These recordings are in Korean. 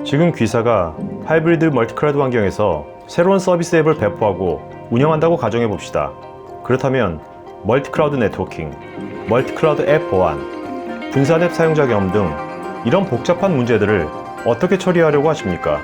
지금 귀사가 하이브리드 멀티클라우드 환경에서 새로운 서비스 앱을 배포하고 운영한다고 가정해 봅시다. 그렇다면 멀티클라우드 네트워킹, 멀티클라우드 앱 보안, 분산 앱 사용자 경험 등 이런 복잡한 문제들을 어떻게 처리하려고 하십니까?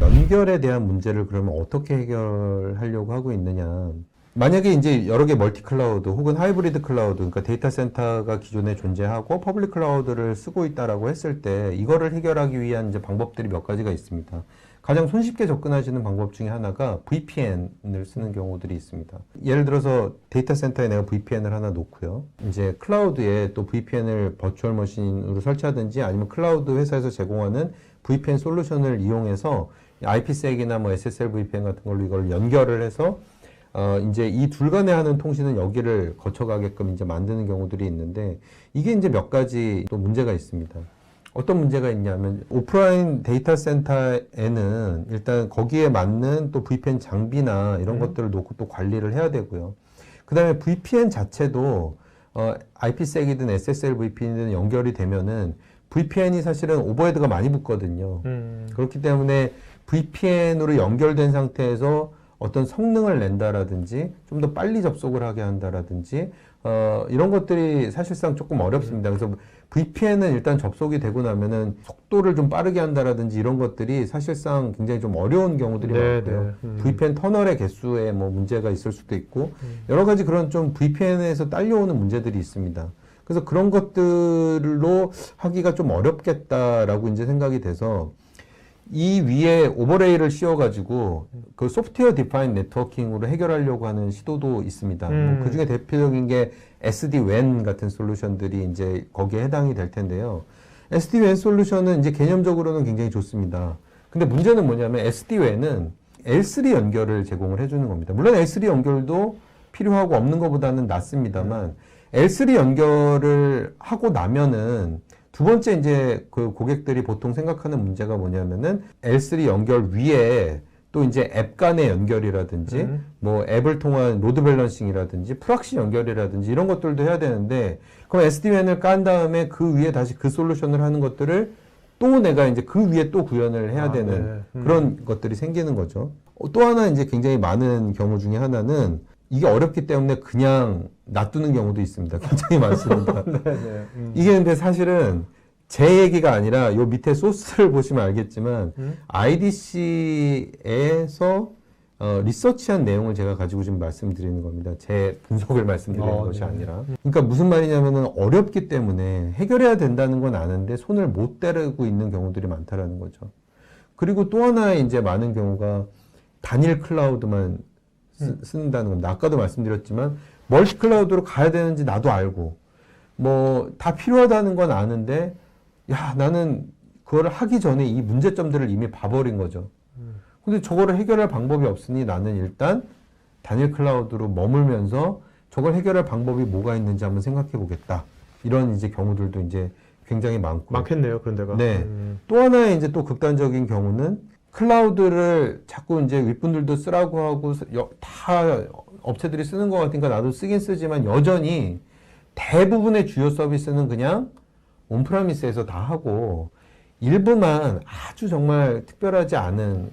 연결에 대한 문제를 그러면 어떻게 해결하려고 하고 있느냐. 만약에 이제 여러 개 멀티 클라우드 혹은 하이브리드 클라우드, 그러니까 데이터 센터가 기존에 존재하고 퍼블릭 클라우드를 쓰고 있다라고 했을 때 이거를 해결하기 위한 이제 방법들이 몇 가지가 있습니다. 가장 손쉽게 접근하시는 방법 중에 하나가 VPN을 쓰는 경우들이 있습니다. 예를 들어서 데이터 센터에 내가 VPN을 하나 놓고요. 이제 클라우드에 또 VPN을 버추얼 머신으로 설치하든지 아니면 클라우드 회사에서 제공하는 VPN 솔루션을 이용해서 IPsek이나 뭐 SSL VPN 같은 걸로 이걸 연결을 해서 이제 이 둘 간에 하는 통신은 여기를 거쳐가게끔 이제 만드는 경우들이 있는데 이게 이제 몇 가지 또 문제가 있습니다. 어떤 문제가 있냐면 오프라인 데이터 센터에는 일단 거기에 맞는 또 VPN 장비나 이런 것들을 놓고 또 관리를 해야 되고요. 그 다음에 VPN 자체도 IPsek이든 SSL VPN이든 연결이 되면은 VPN이 사실은 오버헤드가 많이 붙거든요. 그렇기 때문에 VPN으로 연결된 상태에서 어떤 성능을 낸다라든지 좀 더 빨리 접속을 하게 한다라든지 이런 것들이 사실상 조금 어렵습니다. 그래서 VPN은 일단 접속이 되고 나면은 속도를 좀 빠르게 한다라든지 이런 것들이 사실상 굉장히 좀 어려운 경우들이 많고요. VPN 터널의 개수에 뭐 문제가 있을 수도 있고 여러 가지 그런 좀 VPN에서 딸려오는 문제들이 있습니다. 그래서 그런 것들로 하기가 좀 어렵겠다라고 이제 생각이 돼서 이 위에 오버레이를 씌워가지고 그 소프트웨어 디파인 네트워킹으로 해결하려고 하는 시도도 있습니다. 뭐 그 중에 대표적인 게 SD-WAN 같은 솔루션들이 이제 거기에 해당이 될 텐데요. SD-WAN 솔루션은 이제 개념적으로는 굉장히 좋습니다. 근데 문제는 뭐냐면 SD-WAN은 L3 연결을 제공을 해주는 겁니다. 물론 L3 연결도 필요하고 없는 것보다는 낫습니다만 L3 연결을 하고 나면은 두 번째 이제 그 고객들이 보통 생각하는 문제가 뭐냐면은 L3 연결 위에 또 이제 앱 간의 연결이라든지 뭐 앱을 통한 로드 밸런싱이라든지 프락시 연결이라든지 이런 것들도 해야 되는데 그럼 SD-WAN을 깐 다음에 그 위에 다시 그 솔루션을 하는 것들을 또 내가 이제 그 위에 또 구현을 해야 되는 그런 것들이 생기는 거죠. 또 하나 이제 굉장히 많은 경우 중에 하나는 이게 어렵기 때문에 그냥 놔두는 경우도 있습니다. 굉장히 많습니다. 이게 근데 사실은 제 얘기가 아니라 요 밑에 소스를 보시면 알겠지만 IDC에서 리서치한 내용을 제가 가지고 지금 말씀드리는 겁니다. 제 분석을 말씀드리는 것이 아니라. 그러니까 무슨 말이냐면은 어렵기 때문에 해결해야 된다는 건 아는데 손을 못 대고 있는 경우들이 많다라는 거죠. 그리고 또 하나 이제 많은 경우가 단일 클라우드만 쓴다는 겁니다. 아까도 말씀드렸지만 멀티 클라우드로 가야 되는지 나도 알고 뭐 다 필요하다는 건 아는데 야 나는 그거를 하기 전에 이 문제점들을 이미 봐버린 거죠. 근데 저거를 해결할 방법이 없으니 나는 일단 단일 클라우드로 머물면서 저걸 해결할 방법이 뭐가 있는지 한번 생각해 보겠다. 이런 이제 경우들도 이제 굉장히 많겠네요, 그런 데가. 네. 또 하나의 이제 또 극단적인 경우는 클라우드를 자꾸 이제 윗분들도 쓰라고 하고 다 업체들이 쓰는 것 같으니까 나도 쓰긴 쓰지만 여전히 대부분의 주요 서비스는 그냥 온프라미스에서 다 하고 일부만 아주 정말 특별하지 않은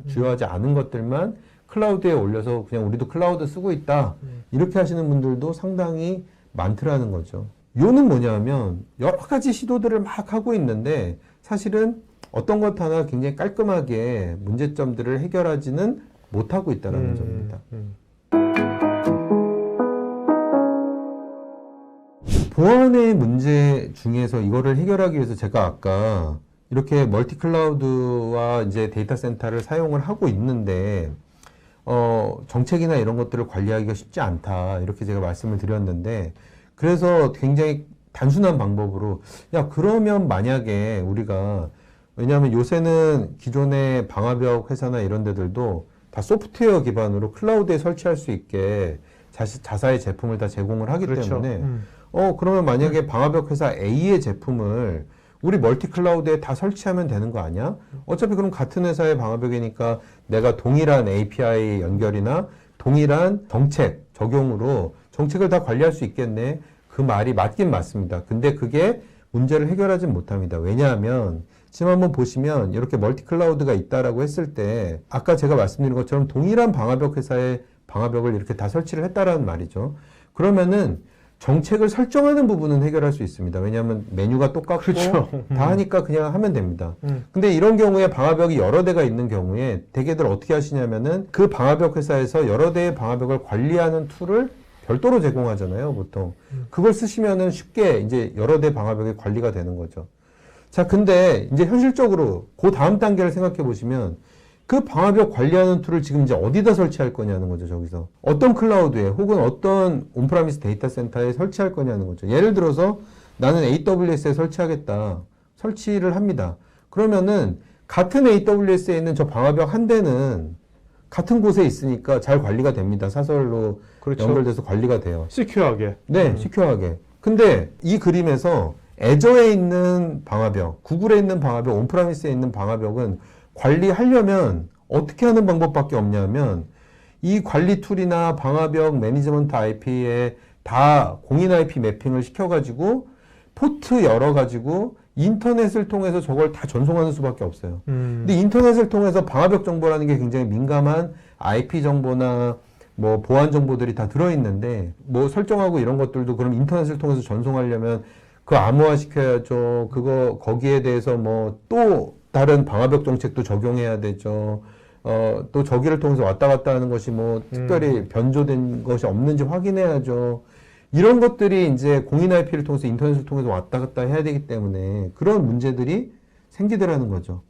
주요하지 않은 것들만 클라우드에 올려서 그냥 우리도 클라우드 쓰고 있다 이렇게 하시는 분들도 상당히 많더라는 거죠. 요는 뭐냐면 여러 가지 시도들을 막 하고 있는데 사실은 어떤 것 하나 굉장히 깔끔하게 문제점들을 해결하지는 못하고 있다는 점입니다. 보안의 문제 중에서 이거를 해결하기 위해서 제가 아까 이렇게 멀티 클라우드와 이제 데이터 센터를 사용을 하고 있는데 정책이나 이런 것들을 관리하기가 쉽지 않다 이렇게 제가 말씀을 드렸는데 그래서 굉장히 단순한 방법으로 야 그러면 만약에 우리가 왜냐하면 요새는 기존의 방화벽 회사나 이런 데들도 다 소프트웨어 기반으로 클라우드에 설치할 수 있게 자사의 제품을 다 제공을 하기 때문에 그러면 만약에 방화벽 회사 A의 제품을 우리 멀티 클라우드에 다 설치하면 되는 거 아니야? 어차피 그럼 같은 회사의 방화벽이니까 내가 동일한 API 연결이나 동일한 정책 적용으로 정책을 다 관리할 수 있겠네. 그 말이 맞긴 맞습니다. 근데 그게 문제를 해결하진 못합니다. 왜냐하면 지금 한번 보시면 이렇게 멀티 클라우드가 있다라고 했을 때 아까 제가 말씀드린 것처럼 동일한 방화벽 회사의 방화벽을 이렇게 다 설치를 했다라는 말이죠. 그러면은 정책을 설정하는 부분은 해결할 수 있습니다. 왜냐하면 메뉴가 똑같고 그렇죠. 다 하니까 그냥 하면 됩니다. 근데 이런 경우에 방화벽이 여러 대가 있는 경우에 대개들 어떻게 하시냐면은 그 방화벽 회사에서 여러 대의 방화벽을 관리하는 툴을 별도로 제공하잖아요, 보통. 그걸 쓰시면은 쉽게 이제 여러 대 방화벽이 관리가 되는 거죠. 자, 근데 이제 현실적으로 그 다음 단계를 생각해 보시면 그 방화벽 관리하는 툴을 지금 이제 어디다 설치할 거냐는 거죠, 저기서. 어떤 클라우드에 혹은 어떤 온프라미스 데이터 센터에 설치할 거냐는 거죠. 예를 들어서 나는 AWS에 설치하겠다. 설치를 합니다. 그러면은 같은 AWS에 있는 저 방화벽 한 대는 같은 곳에 있으니까 잘 관리가 됩니다. 사설로 그렇죠. 연결돼서 관리가 돼요. 시큐하게. 네, 시큐하게. 근데 이 그림에서 애저에 있는 방화벽, 구글에 있는 방화벽, 온프라미스에 있는 방화벽은 관리하려면 어떻게 하는 방법밖에 없냐면 이 관리 툴이나 방화벽 매니지먼트 IP에 다 공인 IP 매핑을 시켜가지고 포트 열어가지고 인터넷을 통해서 저걸 다 전송하는 수밖에 없어요. 근데 인터넷을 통해서 방화벽 정보라는 게 굉장히 민감한 IP 정보나 뭐 보안 정보들이 다 들어있는데 뭐 설정하고 이런 것들도 그럼 인터넷을 통해서 전송하려면 그 암호화 시켜야죠. 그거 거기에 대해서 뭐 또 다른 방화벽 정책도 적용해야 되죠. 또 저기를 통해서 왔다 갔다 하는 것이 뭐 특별히 변조된 것이 없는지 확인해야죠. 이런 것들이 이제 공인 IP를 통해서 인터넷을 통해서 왔다 갔다 해야 되기 때문에 그런 문제들이 생기더라는 거죠.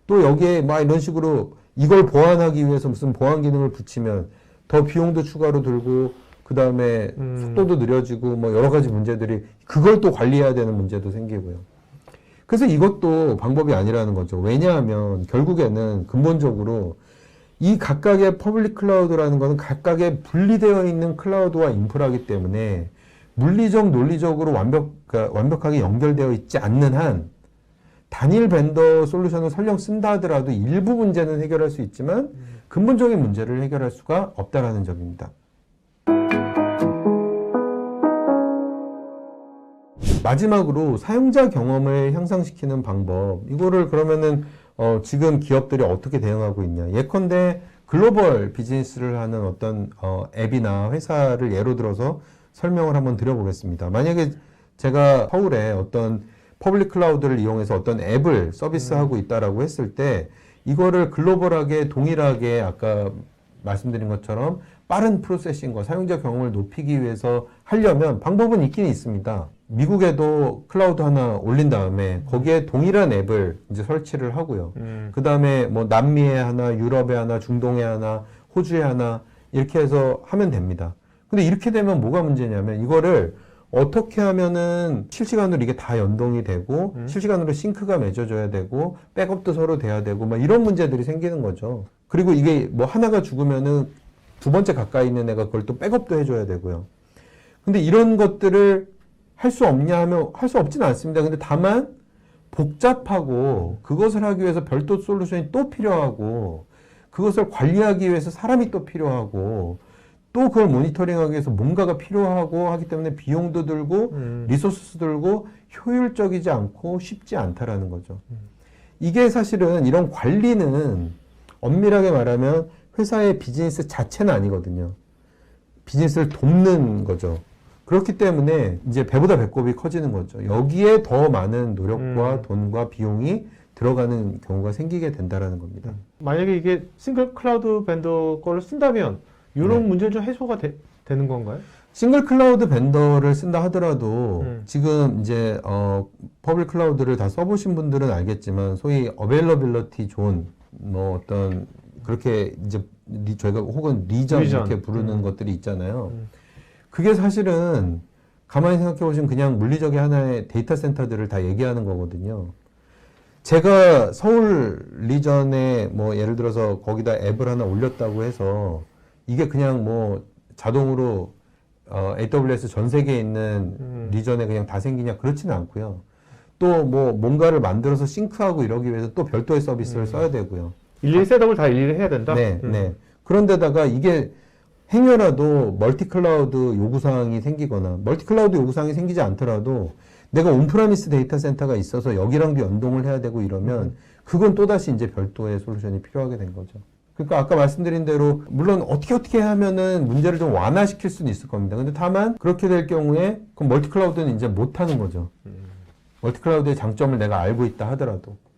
또 여기에 막 이런 식으로 이걸 보완하기 위해서 무슨 보안 기능을 붙이면 더 비용도 추가로 들고 그 다음에 속도도 느려지고 뭐 여러 가지 문제들이 그걸 또 관리해야 되는 문제도 생기고요. 그래서 이것도 방법이 아니라는 거죠. 왜냐하면 결국에는 근본적으로 이 각각의 퍼블릭 클라우드라는 것은 각각의 분리되어 있는 클라우드와 인프라이기 때문에 물리적, 논리적으로 완벽하게 연결되어 있지 않는 한 단일 벤더 솔루션을 설령 쓴다 하더라도 일부 문제는 해결할 수 있지만 근본적인 문제를 해결할 수가 없다라는 점입니다. 마지막으로 사용자 경험을 향상시키는 방법. 이거를 그러면은 지금 기업들이 어떻게 대응하고 있냐. 예컨대 글로벌 비즈니스를 하는 어떤 앱이나 회사를 예로 들어서 설명을 한번 드려보겠습니다. 만약에 제가 서울에 어떤 퍼블릭 클라우드를 이용해서 어떤 앱을 서비스하고 있다라고 했을 때 이거를 글로벌하게 동일하게 아까 말씀드린 것처럼 빠른 프로세싱과 사용자 경험을 높이기 위해서 하려면 방법은 있긴 있습니다. 미국에도 클라우드 하나 올린 다음에 거기에 동일한 앱을 이제 설치를 하고요. 그 다음에 뭐 남미에 하나, 유럽에 하나, 중동에 하나, 호주에 하나 이렇게 해서 하면 됩니다. 근데 이렇게 되면 뭐가 문제냐면 이거를 어떻게 하면은 실시간으로 이게 다 연동이 되고 실시간으로 싱크가 맺어져야 되고 백업도 서로 돼야 되고 막 이런 문제들이 생기는 거죠. 그리고 이게 뭐 하나가 죽으면은 두 번째 가까이 있는 애가 그걸 또 백업도 해줘야 되고요. 근데 이런 것들을 할 수 없냐 하면 할 수 없지는 않습니다. 근데 다만 복잡하고 그것을 하기 위해서 별도 솔루션이 또 필요하고 그것을 관리하기 위해서 사람이 또 필요하고 또 그걸 모니터링하기 위해서 뭔가가 필요하고 하기 때문에 비용도 들고 리소스 들고 효율적이지 않고 쉽지 않다라는 거죠. 이게 사실은 이런 관리는 엄밀하게 말하면 회사의 비즈니스 자체는 아니거든요. 비즈니스를 돕는 거죠. 그렇기 때문에 이제 배보다 배꼽이 커지는 거죠. 여기에 더 많은 노력과 돈과 비용이 들어가는 경우가 생기게 된다라는 겁니다. 만약에 이게 싱글 클라우드 벤더 거를 쓴다면 이런 문제는 좀 해소가 되는 건가요? 싱글 클라우드 벤더를 쓴다 하더라도 지금 이제 퍼블릭 클라우드를 다 써보신 분들은 알겠지만 소위 어베일러빌리티 존 뭐 어떤 그렇게 이제 저희가 혹은 리전 이렇게 부르는 것들이 있잖아요. 그게 사실은 가만히 생각해 보시면 그냥 물리적인 하나의 데이터 센터들을 다 얘기하는 거거든요. 제가 서울 리전에 뭐 예를 들어서 거기다 앱을 하나 올렸다고 해서 이게 그냥 뭐 자동으로 AWS 전 세계에 있는 리전에 그냥 다 생기냐 그렇지는 않고요. 또 뭐 뭔가를 만들어서 싱크하고 이러기 위해서 또 별도의 서비스를 써야 되고요. 일일이 셋업을 다 일일이 해야 된다? 네, 네. 그런데다가 이게 행여라도 멀티클라우드 요구사항이 생기거나 멀티클라우드 요구사항이 생기지 않더라도 내가 온프라미스 데이터 센터가 있어서 여기랑도 연동을 해야 되고 이러면 그건 또다시 이제 별도의 솔루션이 필요하게 된 거죠. 그러니까 아까 말씀드린 대로 물론 어떻게 하면은 문제를 좀 완화시킬 수는 있을 겁니다. 근데 다만 그렇게 될 경우에 그럼 멀티클라우드는 이제 못 하는 거죠. 멀티클라우드의 장점을 내가 알고 있다 하더라도.